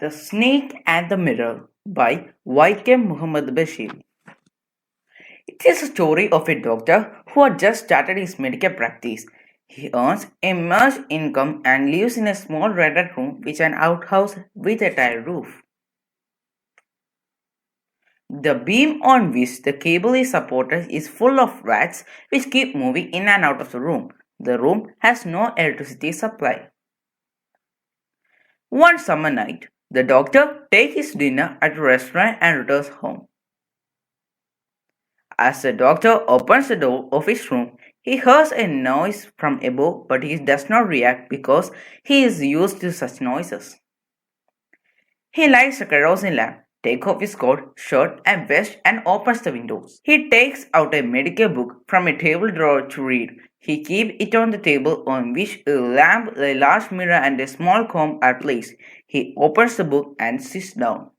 The Snake and the Mirror by Y.K. Muhammad Bashir. It is a story of a doctor who had just started his medical practice. He earns a modest income and lives in a small rented room with an outhouse with a tiled roof. The beam on which the cable is supported is full of rats which keep moving in and out of the room. The room has no electricity supply. One summer night, the doctor takes his dinner at a restaurant and returns home. As the doctor opens the door of his room, he hears a noise from above, but he does not react because he is used to such noises. He lights a kerosene lamp, takes off his coat, shirt, and vest and opens the windows. He takes out a medical book from a table drawer to read. He keeps it on the table on which a lamp, a large mirror, and a small comb are placed. He opens the book and sits down.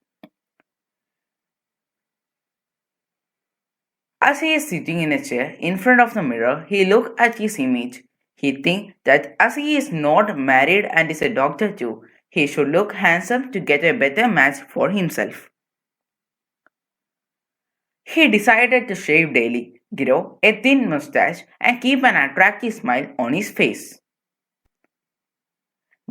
As he is sitting in a chair in front of the mirror, he looks at his image. He thinks that as he is not married and is a doctor too, he should look handsome to get a better match for himself. He decided to shave daily, grow a thin mustache, and keep an attractive smile on his face.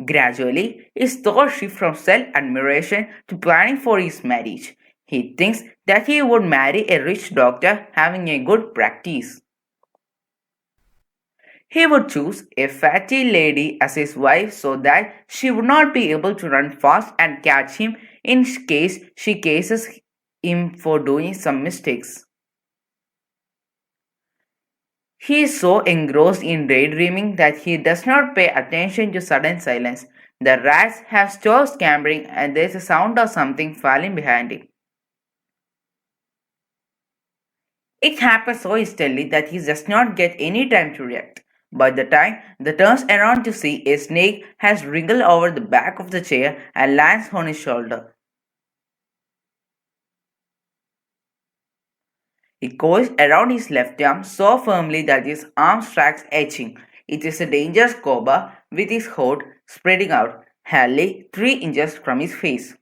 Gradually, his thoughts shift from self-admiration to planning for his marriage. He thinks that he would marry a rich doctor having a good practice. He would choose a fatty lady as his wife so that she would not be able to run fast and catch him in case she cases him for doing some mistakes. He is so engrossed in daydreaming that he does not pay attention to sudden silence. The rats have stopped scampering and there is a sound of something falling behind him. It happens so instantly that he does not get any time to react. By the time he turns around to see, a snake has wriggled over the back of the chair and lands on his shoulder. It coils around his left arm so firmly that his arm strikes etching. It is a dangerous cobra with his hood spreading out, hardly 3 inches from his face.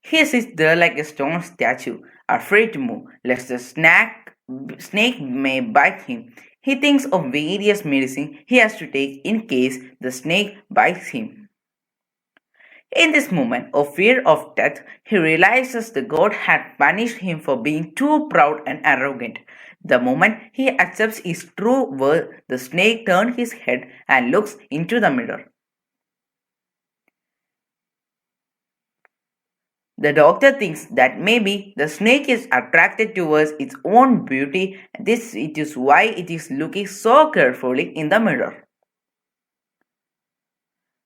He sits there like a stone statue, afraid to move, lest the snake may bite him. He thinks of various medicines he has to take in case the snake bites him. In this moment of fear of death, he realizes the god had punished him for being too proud and arrogant. The moment he accepts his true worth, the snake turns his head and looks into the mirror. The doctor thinks that maybe the snake is attracted towards its own beauty. It is why it is looking so carefully in the mirror.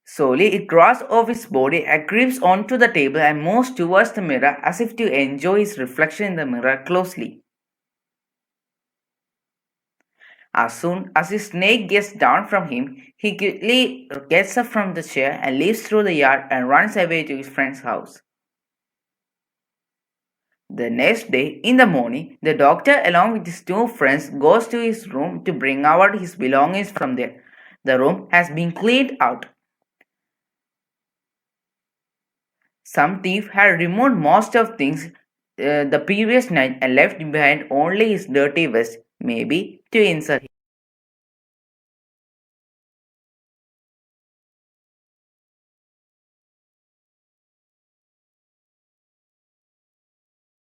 Slowly it draws off its body and creeps onto the table and moves towards the mirror as if to enjoy its reflection in the mirror closely. As soon as the snake gets down from him, he quickly gets up from the chair and leaves through the yard and runs away to his friend's house. The next day, in the morning, the doctor along with his 2 friends goes to his room to bring out his belongings from there. The room has been cleaned out. Some thief had removed most of things the previous night and left behind only his dirty vest, maybe to insult him.